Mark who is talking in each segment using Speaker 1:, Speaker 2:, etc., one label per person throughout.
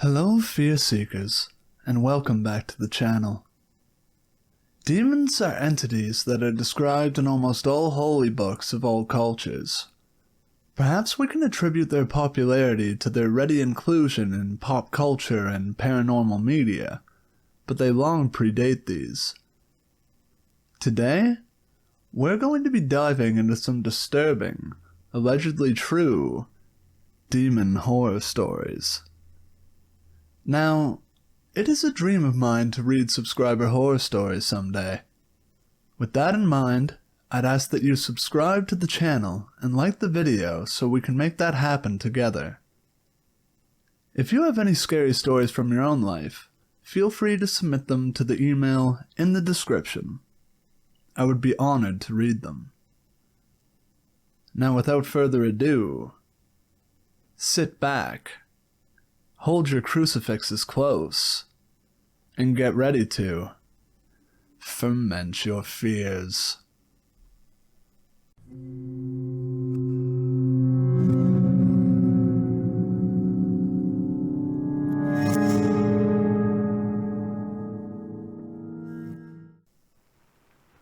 Speaker 1: Hello fear seekers, and welcome back to the channel. Demons are entities that are described in almost all holy books of all cultures. Perhaps we can attribute their popularity to their ready inclusion in pop culture and paranormal media, but they long predate these. Today, we're going to be diving into some disturbing, allegedly true, demon horror stories. Now, it is a dream of mine to read subscriber horror stories someday. With that in mind, I'd ask that you subscribe to the channel and like the video so we can make that happen together. If you have any scary stories from your own life, feel free to submit them to the email in the description. I would be honored to read them. Now without further ado, sit back, hold your crucifixes close, and get ready to ferment your fears.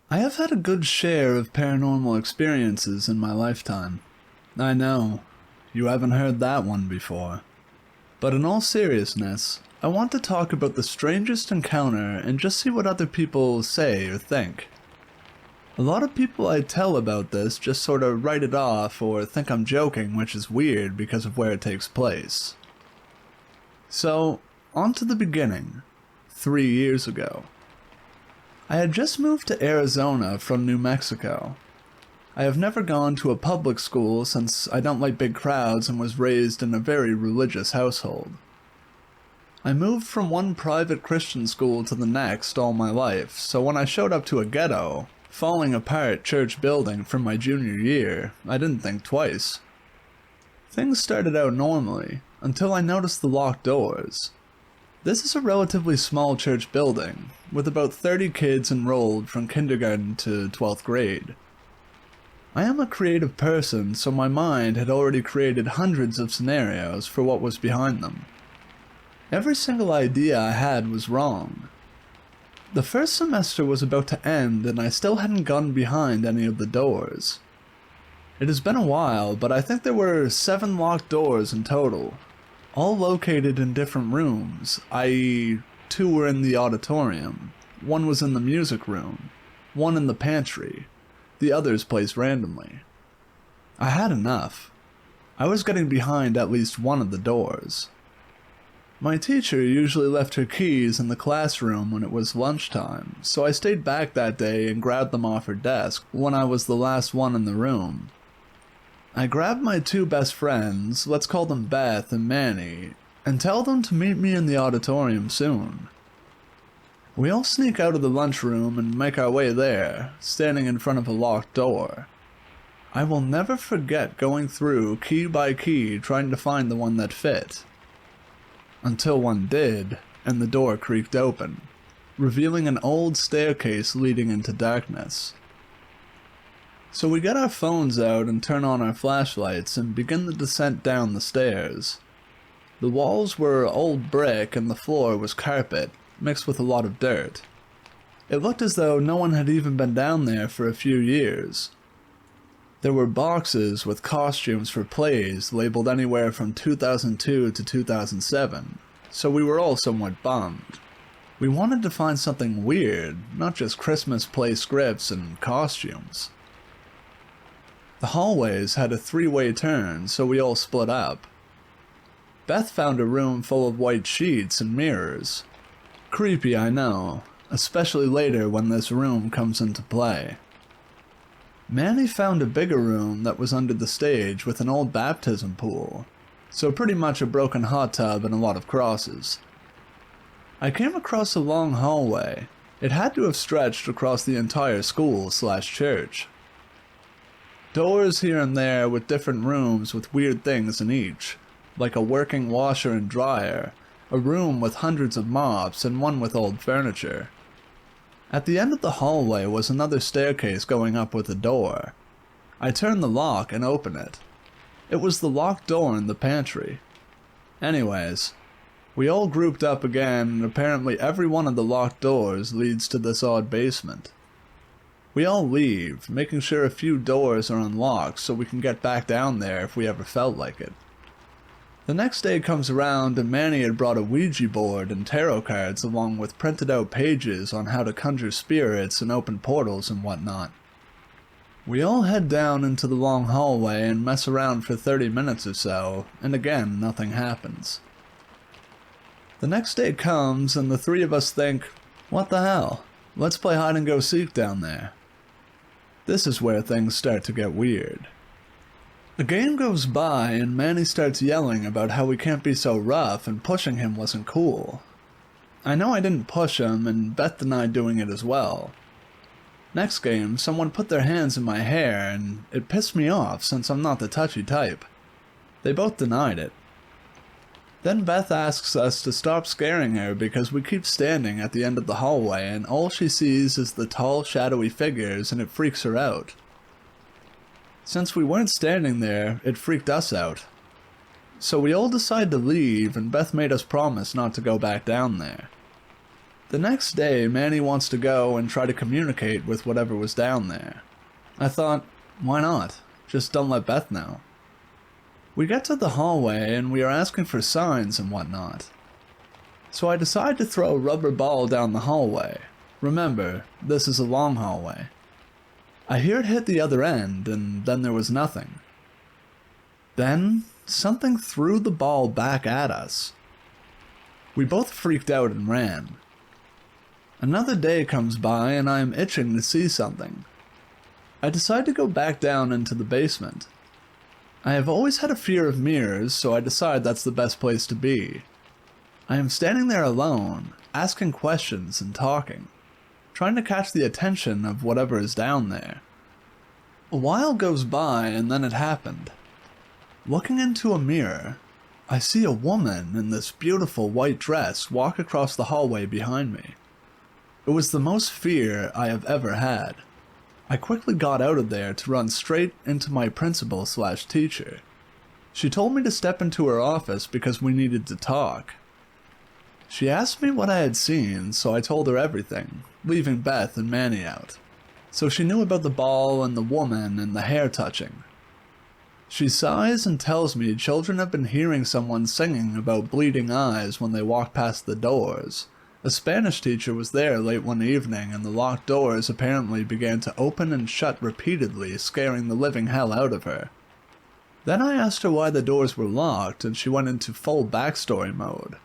Speaker 1: I have had a good share of paranormal experiences in my lifetime. I know, you haven't heard that one before. But in all seriousness, I want to talk about the strangest encounter and just see what other people say or think. A lot of people I tell about this just sort of write it off or think I'm joking, which is weird because of where it takes place. So, on to the beginning, 3 years ago. I had just moved to Arizona from New Mexico. I have never gone to a public school since I don't like big crowds and was raised in a very religious household. I moved from one private Christian school to the next all my life, so when I showed up to a ghetto, falling apart church building from my junior year, I didn't think twice. Things started out normally, until I noticed the locked doors. This is a relatively small church building, with about 30 kids enrolled from kindergarten to 12th grade. I am a creative person, so my mind had already created hundreds of scenarios for what was behind them. Every single idea I had was wrong. The first semester was about to end and I still hadn't gotten behind any of the doors. It has been a while, but I think there were 7 locked doors in total, all located in different rooms, i.e. 2 were in the auditorium, 1 was in the music room, 1 in the pantry, the others placed randomly. I had enough. I was getting behind at least one of the doors. My teacher usually left her keys in the classroom when it was lunchtime, so I stayed back that day and grabbed them off her desk when I was the last one in the room. I grabbed my 2 best friends, let's call them Beth and Manny, and tell them to meet me in the auditorium soon. We all sneak out of the lunchroom and make our way there, standing in front of a locked door. I will never forget going through key by key trying to find the one that fit. Until one did, and the door creaked open, revealing an old staircase leading into darkness. So we get our phones out and turn on our flashlights and begin the descent down the stairs. The walls were old brick and the floor was carpet, mixed with a lot of dirt. It looked as though no one had even been down there for a few years. There were boxes with costumes for plays labeled anywhere from 2002 to 2007, so we were all somewhat bummed. We wanted to find something weird, not just Christmas play scripts and costumes. The hallways had a 3-way turn, so we all split up. Beth found a room full of white sheets and mirrors. Creepy, I know, especially later when this room comes into play. Manny found a bigger room that was under the stage with an old baptism pool, so pretty much a broken hot tub and a lot of crosses. I came across a long hallway. It had to have stretched across the entire school/church. Doors here and there with different rooms with weird things in each, like a working washer and dryer, a room with hundreds of mops, and one with old furniture. At the end of the hallway was another staircase going up with a door. I turned the lock and opened it. It was the locked door in the pantry. Anyways, We all grouped up again, and apparently every one of the locked doors leads to this odd basement. We all leave, making sure a few doors are unlocked so we can get back down there if we ever felt like it. The next day comes around and Manny had brought a Ouija board and tarot cards along with printed out pages on how to conjure spirits and open portals and whatnot. We all head down into the long hallway and mess around for 30 minutes or so, and again nothing happens. The next day comes and the three of us think, what the hell, let's play hide and go seek down there. This is where things start to get weird. The game goes by and Manny starts yelling about how we can't be so rough and pushing him wasn't cool. I know I didn't push him and Beth denied doing it as well. Next game, someone put their hands in my hair and it pissed me off since I'm not the touchy type. They both denied it. Then Beth asks us to stop scaring her because we keep standing at the end of the hallway and all she sees is the tall, shadowy figures and it freaks her out. Since we weren't standing there, it freaked us out. So we all decide to leave and Beth made us promise not to go back down there. The next day, Manny wants to go and try to communicate with whatever was down there. I thought, why not? Just don't let Beth know. We get to the hallway and we are asking for signs and whatnot. So I decide to throw a rubber ball down the hallway. Remember, this is a long hallway. I hear it hit the other end, and then there was nothing. Then, something threw the ball back at us. We both freaked out and ran. Another day comes by and I am itching to see something. I decide to go back down into the basement. I have always had a fear of mirrors, so I decide that's the best place to be. I am standing there alone, asking questions and talking, trying to catch the attention of whatever is down there. A while goes by and then it happened. Looking into a mirror, I see a woman in this beautiful white dress walk across the hallway behind me. It was the most fear I have ever had. I quickly got out of there to run straight into my principal/teacher. She told me to step into her office because we needed to talk. She asked me what I had seen, so I told her everything, leaving Beth and Manny out. So she knew about the ball and the woman and the hair touching. She sighs and tells me children have been hearing someone singing about bleeding eyes when they walk past the doors. A Spanish teacher was there late one evening and the locked doors apparently began to open and shut repeatedly, scaring the living hell out of her. Then I asked her why the doors were locked and she went into full backstory mode.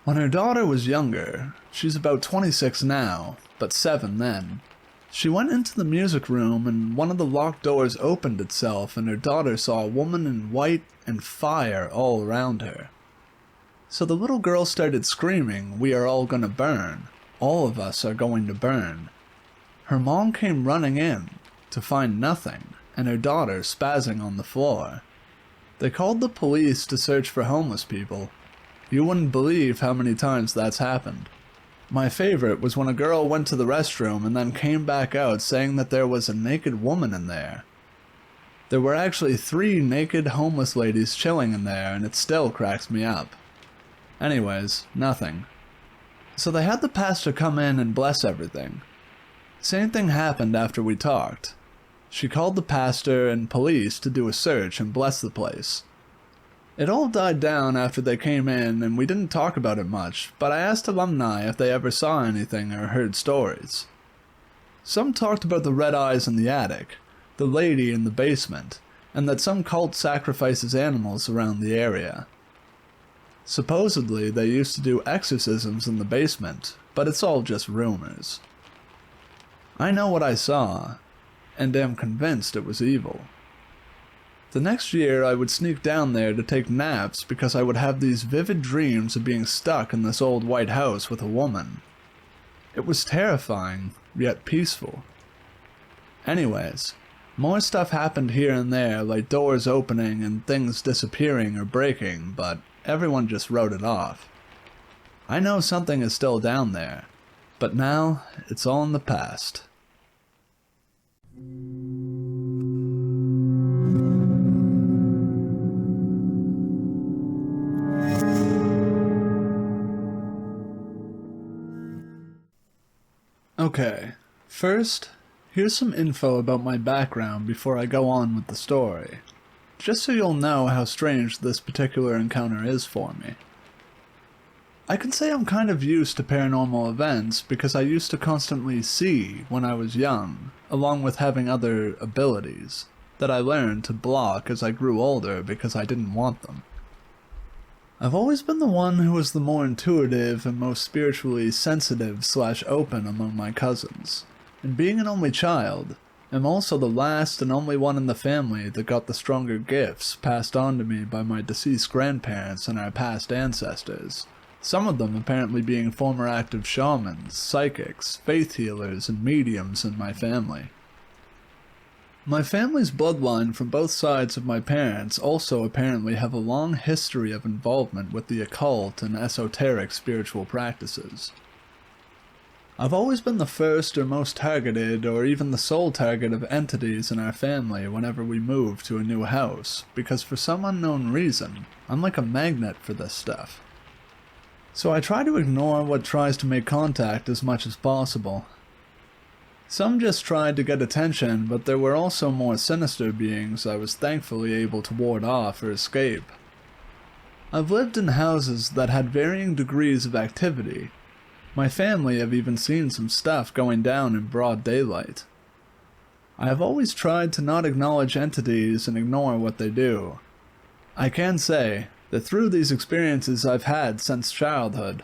Speaker 1: When her daughter was younger, she's about 26 now, but 7 then, she went into the music room and one of the locked doors opened itself and her daughter saw a woman in white and fire all around her. So the little girl started screaming, "We are all gonna burn. All of us are going to burn." Her mom came running in to find nothing and her daughter spazzing on the floor. They called the police to search for homeless people. You wouldn't believe how many times that's happened. My favorite was when a girl went to the restroom and then came back out saying that there was a naked woman in there. There were actually 3 naked homeless ladies chilling in there and it still cracks me up. Anyways, nothing. So they had the pastor come in and bless everything. Same thing happened after we talked. She called the pastor and police to do a search and bless the place. It all died down after they came in and we didn't talk about it much, but I asked alumni if they ever saw anything or heard stories. Some talked about the red eyes in the attic, the lady in the basement, and that some cult sacrifices animals around the area. Supposedly, they used to do exorcisms in the basement, but it's all just rumors. I know what I saw, and am convinced it was evil. The next year, I would sneak down there to take naps because I would have these vivid dreams of being stuck in this old white house with a woman. It was terrifying, yet peaceful. Anyways, more stuff happened here and there, like doors opening and things disappearing or breaking, but everyone just wrote it off. I know something is still down there, but now it's all in the past. Okay, first, here's some info about my background before I go on with the story, just so you'll know how strange this particular encounter is for me. I can say I'm kind of used to paranormal events because I used to constantly see when I was young, along with having other abilities that I learned to block as I grew older because I didn't want them. I've always been the one who was the more intuitive and most spiritually sensitive/open among my cousins, and being an only child, I'm also the last and only one in the family that got the stronger gifts passed on to me by my deceased grandparents and our past ancestors, some of them apparently being former active shamans, psychics, faith healers, and mediums in my family. My family's bloodline from both sides of my parents also apparently have a long history of involvement with the occult and esoteric spiritual practices. I've always been the first or most targeted or even the sole target of entities in our family whenever we move to a new house, because for some unknown reason, I'm like a magnet for this stuff. So I try to ignore what tries to make contact as much as possible. Some just tried to get attention, but there were also more sinister beings I was thankfully able to ward off or escape. I've lived in houses that had varying degrees of activity. My family have even seen some stuff going down in broad daylight. I have always tried to not acknowledge entities and ignore what they do. I can say that through these experiences I've had since childhood,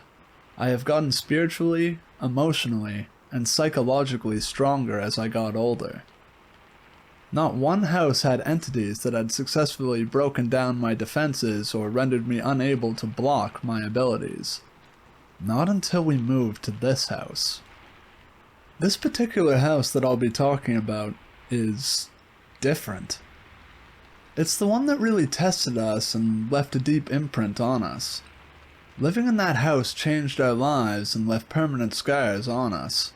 Speaker 1: I have gotten spiritually, emotionally, and psychologically stronger as I got older. Not one house had entities that had successfully broken down my defenses or rendered me unable to block my abilities. Not until we moved to this house. This particular house that I'll be talking about is different. It's the one that really tested us and left a deep imprint on us. Living in that house changed our lives and left permanent scars on us.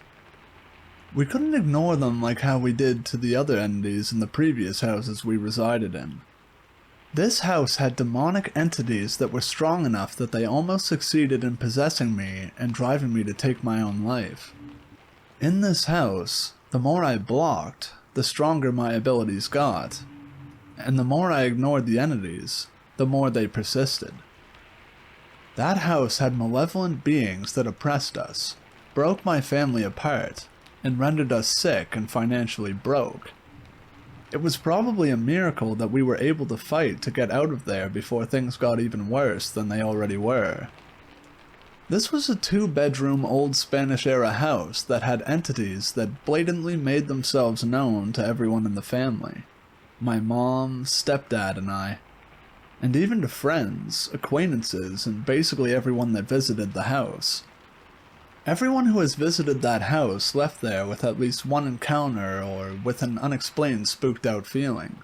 Speaker 1: We couldn't ignore them like how we did to the other entities in the previous houses we resided in. This house had demonic entities that were strong enough that they almost succeeded in possessing me and driving me to take my own life. In this house, the more I blocked, the stronger my abilities got, and the more I ignored the entities, the more they persisted. That house had malevolent beings that oppressed us, broke my family apart, and rendered us sick and financially broke. It was probably a miracle that we were able to fight to get out of there before things got even worse than they already were. This was a 2-bedroom old Spanish-era house that had entities that blatantly made themselves known to everyone in the family. My mom, stepdad, and I. And even to friends, acquaintances, and basically everyone that visited the house. Everyone who has visited that house left there with at least one encounter or with an unexplained spooked out feeling.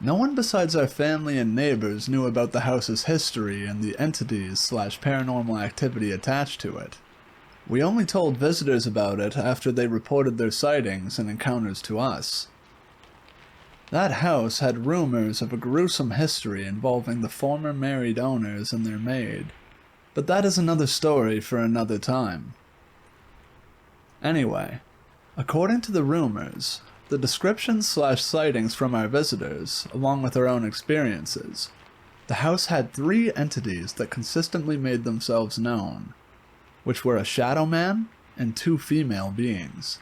Speaker 1: No one besides our family and neighbors knew about the house's history and the entities/paranormal activity attached to it. We only told visitors about it after they reported their sightings and encounters to us. That house had rumors of a gruesome history involving the former married owners and their maid. But that is another story for another time. Anyway, according to the rumors, the descriptions/sightings from our visitors, along with our own experiences, the house had 3 entities that consistently made themselves known, which were a shadow man and 2 female beings.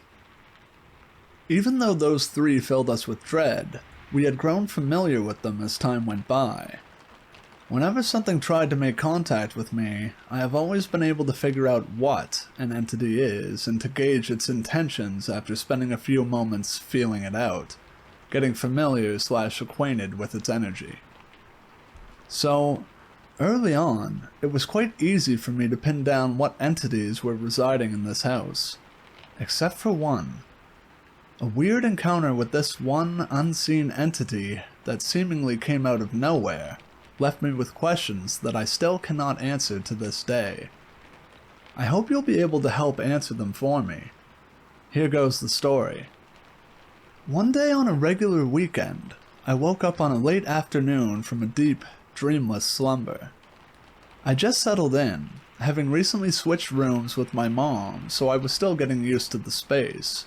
Speaker 1: Even though those 3 filled us with dread, we had grown familiar with them as time went by. Whenever something tried to make contact with me, I have always been able to figure out what an entity is and to gauge its intentions after spending a few moments feeling it out, getting familiar/acquainted with its energy. So, early on, it was quite easy for me to pin down what entities were residing in this house, except for one. A weird encounter with this one unseen entity that seemingly came out of nowhere left me with questions that I still cannot answer to this day. I hope you'll be able to help answer them for me. Here goes the story. One day on a regular weekend, I woke up on a late afternoon from a deep, dreamless slumber. I just settled in, having recently switched rooms with my mom, so I was still getting used to the space.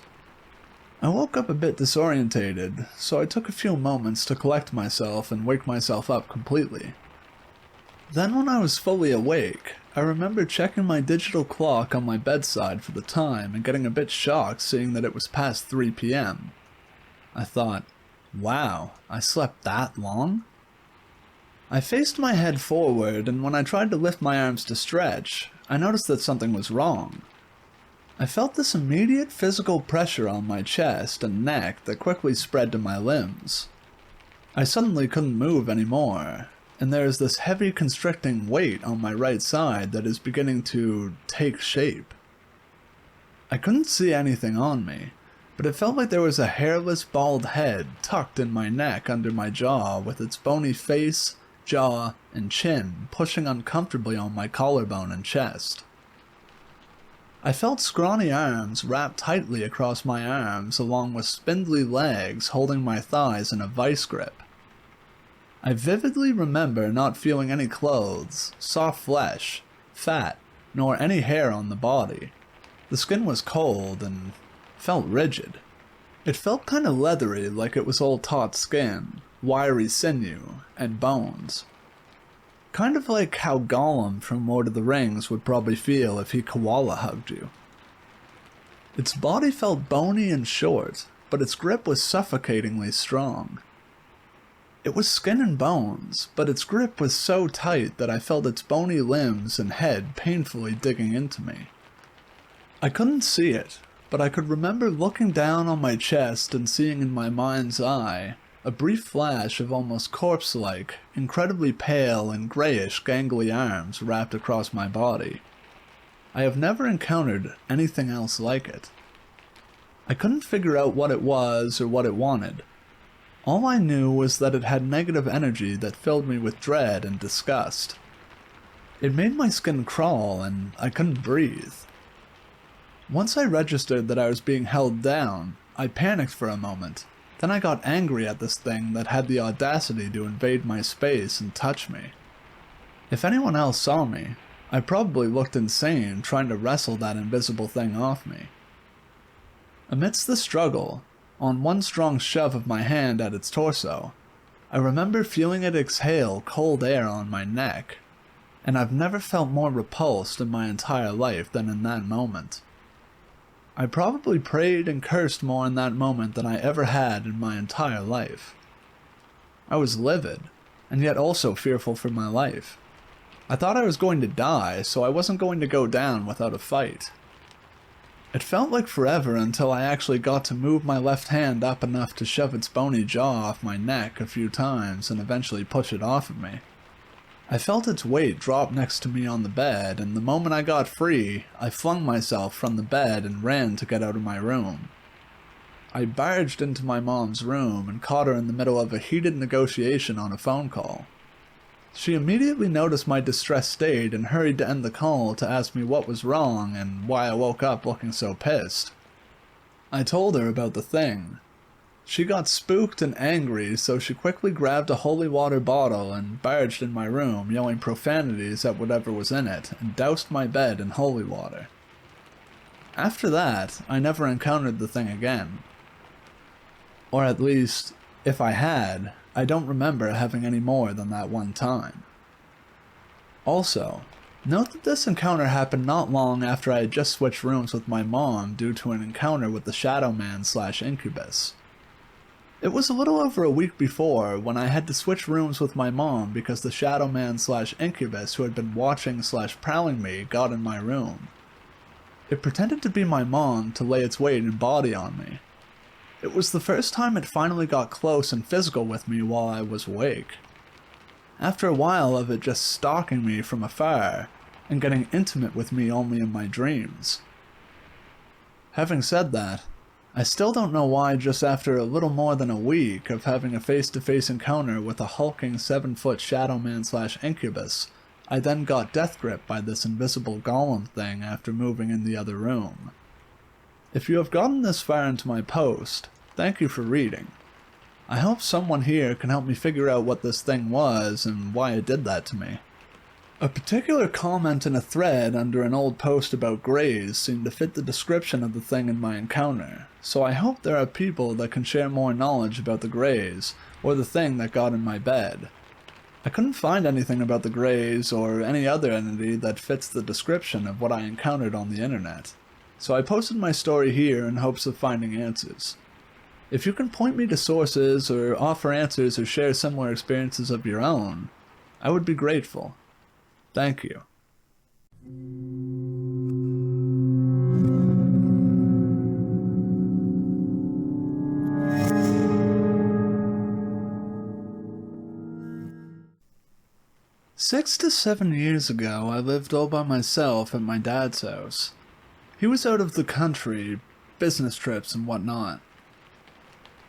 Speaker 1: I woke up a bit disorientated, so I took a few moments to collect myself and wake myself up completely. Then when I was fully awake, I remember checking my digital clock on my bedside for the time and getting a bit shocked seeing that it was past 3 p.m. I thought, wow, I slept that long? I faced my head forward, and when I tried to lift my arms to stretch, I noticed that something was wrong. I felt this immediate physical pressure on my chest and neck that quickly spread to my limbs. I suddenly couldn't move anymore, and there is this heavy constricting weight on my right side that is beginning to take shape. I couldn't see anything on me, but it felt like there was a hairless bald head tucked in my neck under my jaw with its bony face, jaw, and chin pushing uncomfortably on my collarbone and chest. I felt scrawny arms wrapped tightly across my arms along with spindly legs holding my thighs in a vice grip. I vividly remember not feeling any clothes, soft flesh, fat, nor any hair on the body. The skin was cold and felt rigid. It felt kind of leathery, like it was old taut skin, wiry sinew, and bones. Kind of like how Gollum from Lord of the Rings would probably feel if he koala hugged you. Its body felt bony and short, but its grip was suffocatingly strong. It was skin and bones, but its grip was so tight that I felt its bony limbs and head painfully digging into me. I couldn't see it, but I could remember looking down on my chest and seeing in my mind's eye a brief flash of almost corpse-like, incredibly pale and grayish gangly arms wrapped across my body. I have never encountered anything else like it. I couldn't figure out what it was or what it wanted. All I knew was that it had negative energy that filled me with dread and disgust. It made my skin crawl and I couldn't breathe. Once I registered that I was being held down, I panicked for a moment. Then I got angry at this thing that had the audacity to invade my space and touch me. If anyone else saw me, I probably looked insane trying to wrestle that invisible thing off me. Amidst the struggle, on one strong shove of my hand at its torso, I remember feeling it exhale cold air on my neck, and I've never felt more repulsed in my entire life than in that moment. I probably prayed and cursed more in that moment than I ever had in my entire life. I was livid, and yet also fearful for my life. I thought I was going to die, so I wasn't going to go down without a fight. It felt like forever until I actually got to move my left hand up enough to shove its bony jaw off my neck a few times and eventually push it off of me. I felt its weight drop next to me on the bed, and the moment I got free, I flung myself from the bed and ran to get out of my room. I barged into my mom's room and caught her in the middle of a heated negotiation on a phone call. She immediately noticed my distressed state and hurried to end the call to ask me what was wrong and why I woke up looking so pissed. I told her about the thing. She got spooked and angry, so she quickly grabbed a holy water bottle and barged in my room, yelling profanities at whatever was in it, and doused my bed in holy water. After that, I never encountered the thing again. Or at least, if I had, I don't remember having any more than that one time. Also, note that this encounter happened not long after I had just switched rooms with my mom due to an encounter with the Shadow Man/Incubus. It was a little over a week before when I had to switch rooms with my mom because the Shadow Man/Incubus who had been watching/prowling me got in my room. It pretended to be my mom to lay its weight and body on me. It was the first time it finally got close and physical with me while I was awake. After a while of it just stalking me from afar, and getting intimate with me only in my dreams. Having said that, I still don't know why just after a little more than a week of having a face-to-face encounter with a hulking 7-foot Shadow Man/Incubus, I then got death gripped by this invisible golem thing after moving in the other room. If you have gotten this far into my post, thank you for reading. I hope someone here can help me figure out what this thing was and why it did that to me. A particular comment in a thread under an old post about greys seemed to fit the description of the thing in my encounter, so I hope there are people that can share more knowledge about the greys, or the thing that got in my bed. I couldn't find anything about the greys or any other entity that fits the description of what I encountered on the internet, so I posted my story here in hopes of finding answers. If you can point me to sources or offer answers or share similar experiences of your own, I would be grateful. Thank you. Six to 7 years ago, I lived all by myself at my dad's house. He was out of the country, business trips and whatnot.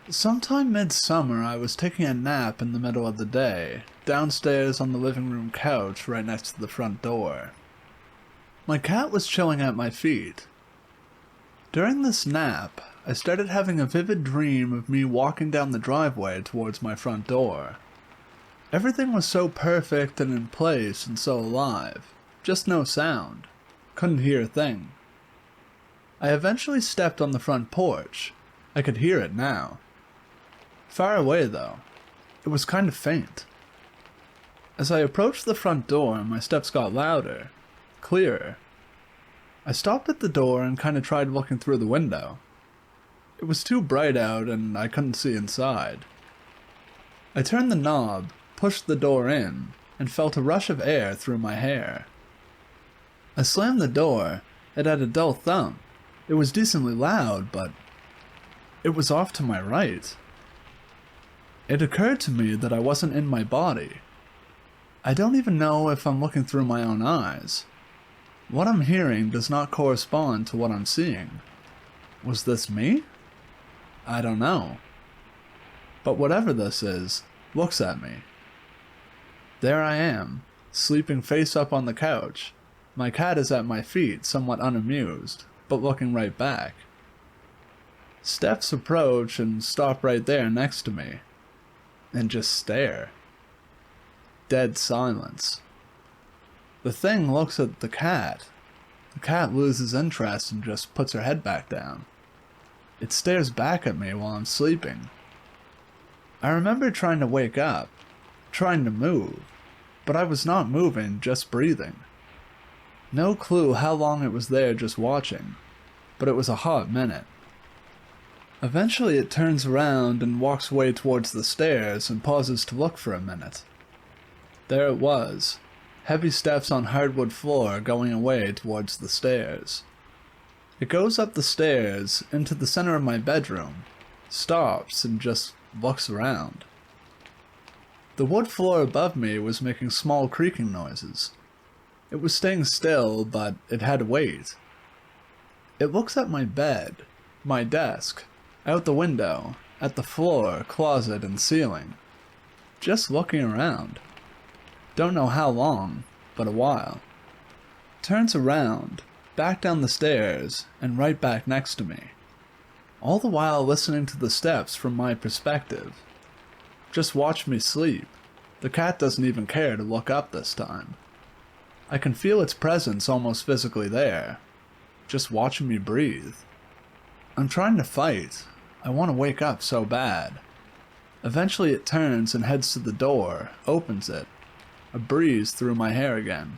Speaker 1: Sometime midsummer, I was taking a nap in the middle of the day, downstairs on the living room couch right next to the front door. My cat was chilling at my feet. During this nap, I started having a vivid dream of me walking down the driveway towards my front door. Everything was so perfect and in place and so alive, just no sound. Couldn't hear a thing. I eventually stepped on the front porch. I could hear it now. Far away, though. It was kind of faint. As I approached the front door, my steps got louder, clearer. I stopped at the door and kind of tried looking through the window. It was too bright out and I couldn't see inside. I turned the knob, pushed the door in, and felt a rush of air through my hair. I slammed the door. It had a dull thump. It was decently loud, but it was off to my right. It occurred to me that I wasn't in my body. I don't even know if I'm looking through my own eyes. What I'm hearing does not correspond to what I'm seeing. Was this me? I don't know. But whatever this is, looks at me. There I am, sleeping face up on the couch. My cat is at my feet, somewhat unamused, but looking right back. Steps approach and stop right there next to me. And just stare. Dead silence. The thing looks at the cat. The cat loses interest and just puts her head back down. It stares back at me while I'm sleeping. I remember trying to wake up, trying to move, but I was not moving, just breathing. No clue how long it was there just watching, but it was a hot minute. Eventually it turns around and walks away towards the stairs and pauses to look for a minute. There it was, heavy steps on hardwood floor going away towards the stairs. It goes up the stairs into the center of my bedroom, stops and just looks around. The wood floor above me was making small creaking noises. It was staying still, but it had weight. It looks at my bed, my desk, out the window, at the floor, closet, and ceiling. Just looking around. Don't know how long, but a while. Turns around, back down the stairs, and right back next to me. All the while listening to the steps from my perspective. Just watch me sleep. The cat doesn't even care to look up this time. I can feel its presence almost physically there. Just watching me breathe. I'm trying to fight. I want to wake up so bad. Eventually it turns and heads to the door, opens it. A breeze through my hair again.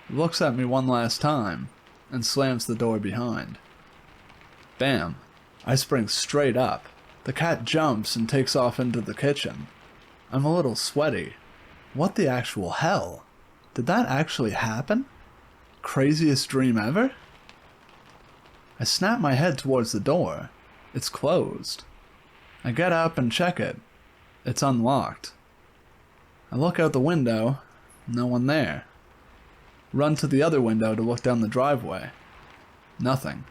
Speaker 1: It looks at me one last time, and slams the door behind. Bam! I spring straight up. The cat jumps and takes off into the kitchen. I'm a little sweaty. What the actual hell? Did that actually happen? Craziest dream ever? I snap my head towards the door. It's closed. I get up and check it. It's unlocked. I look out the window. No one there. Run to the other window to look down the driveway. Nothing.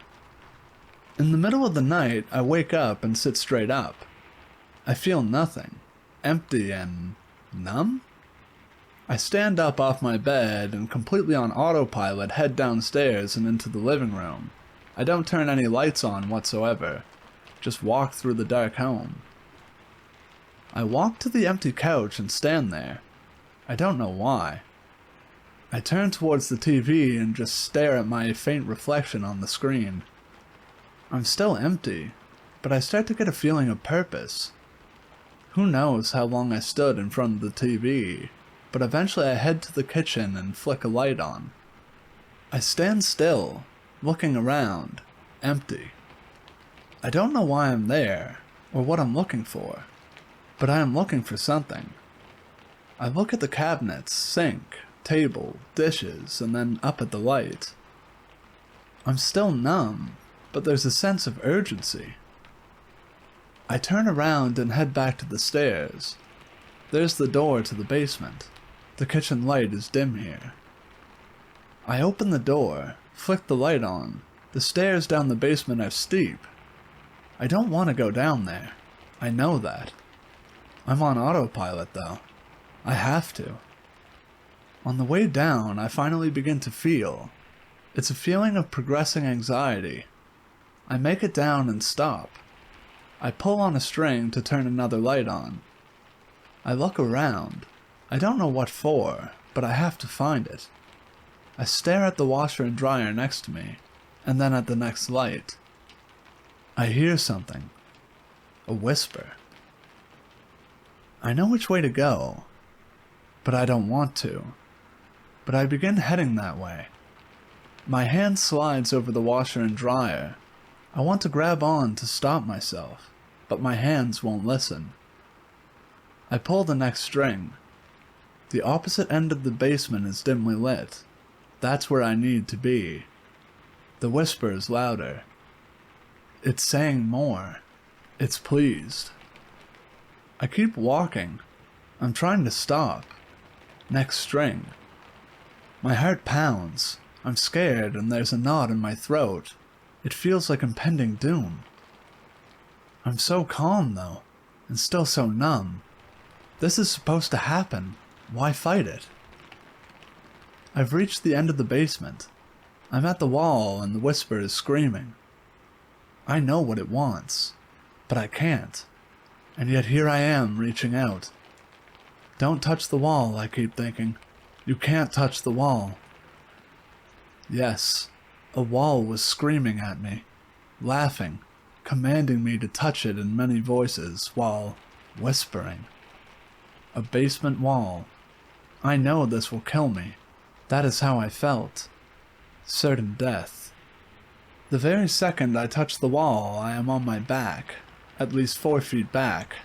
Speaker 1: In the middle of the night, I wake up and sit straight up. I feel nothing. Empty and numb? I stand up off my bed and completely on autopilot head downstairs and into the living room. I don't turn any lights on whatsoever. Just walk through the dark home. I walk to the empty couch and stand there. I don't know why. I turn towards the TV and just stare at my faint reflection on the screen. I'm still empty, but I start to get a feeling of purpose. Who knows how long I stood in front of the TV, but eventually I head to the kitchen and flick a light on. I stand still, looking around, empty. I don't know why I'm there, or what I'm looking for, but I am looking for something. I look at the cabinets, sink, table, dishes, and then up at the light. I'm still numb, but there's a sense of urgency. I turn around and head back to the stairs. There's the door to the basement. The kitchen light is dim here. I open the door, flick the light on. The stairs down the basement are steep. I don't want to go down there. I know that. I'm on autopilot though. I have to. On the way down, I finally begin to feel. It's a feeling of progressing anxiety. I make it down and stop. I pull on a string to turn another light on. I look around. I don't know what for, but I have to find it. I stare at the washer and dryer next to me, and then at the next light. I hear something. A whisper. I know which way to go, but I don't want to. But I begin heading that way. My hand slides over the washer and dryer. I want to grab on to stop myself, but my hands won't listen. I pull the next string. The opposite end of the basement is dimly lit. That's where I need to be. The whisper is louder. It's saying more. It's pleased. I keep walking. I'm trying to stop. Next string. My heart pounds. I'm scared and there's a knot in my throat. It feels like impending doom. I'm so calm though, and still so numb. This is supposed to happen. Why fight it? I've reached the end of the basement. I'm at the wall and the whisper is screaming. I know what it wants, but I can't. And yet here I am reaching out. Don't touch the wall, I keep thinking. You can't touch the wall. Yes, a wall was screaming at me, laughing, commanding me to touch it in many voices while whispering. A basement wall. I know this will kill me. That is how I felt. Certain death. The very second I touch the wall, I am on my back, at least 4 feet back.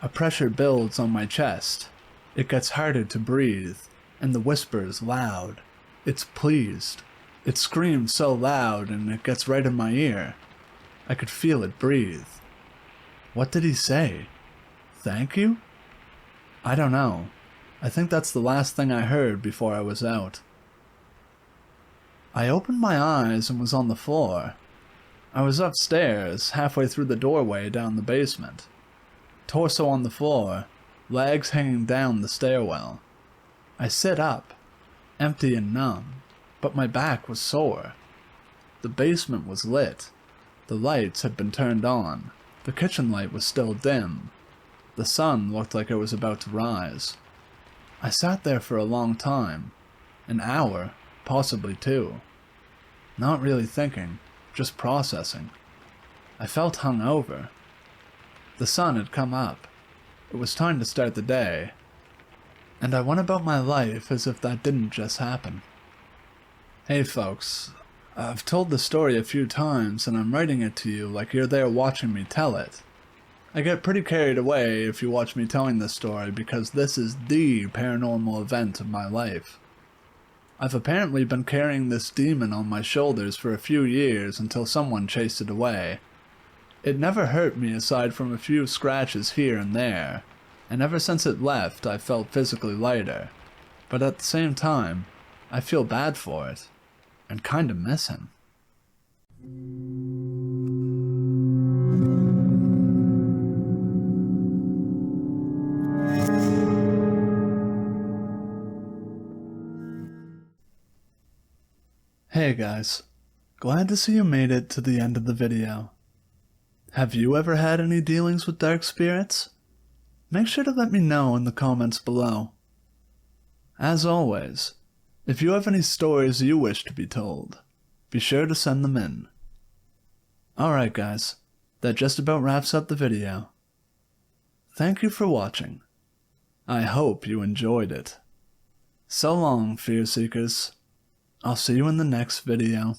Speaker 1: A pressure builds on my chest. It gets harder to breathe, and the whisper is loud. It's pleased. It screams so loud and it gets right in my ear. I could feel it breathe. What did he say? Thank you? I don't know. I think that's the last thing I heard before I was out. I opened my eyes and was on the floor. I was upstairs, halfway through the doorway down the basement. Torso on the floor, legs hanging down the stairwell. I sit up, empty and numb, but my back was sore. The basement was lit. The lights had been turned on. The kitchen light was still dim. The sun looked like it was about to rise. I sat there for a long time. An hour, possibly 2. Not really thinking, just processing. I felt hungover. The sun had come up. It was time to start the day. And I went about my life as if that didn't just happen. Hey folks, I've told the story a few times and I'm writing it to you like you're there watching me tell it. I get pretty carried away if you watch me telling this story because this is the paranormal event of my life. I've apparently been carrying this demon on my shoulders for a few years until someone chased it away. It never hurt me aside from a few scratches here and there, and ever since it left I felt physically lighter. But at the same time, I feel bad for it, and kinda miss him. Hey guys, glad to see you made it to the end of the video. Have you ever had any dealings with dark spirits? Make sure to let me know in the comments below. As always, If you have any stories you wish to be told, be sure to send them in. Alright guys, that just about wraps up the video. Thank you for watching. I hope you enjoyed it. So long, Fear Seekers. I'll see you in the next video.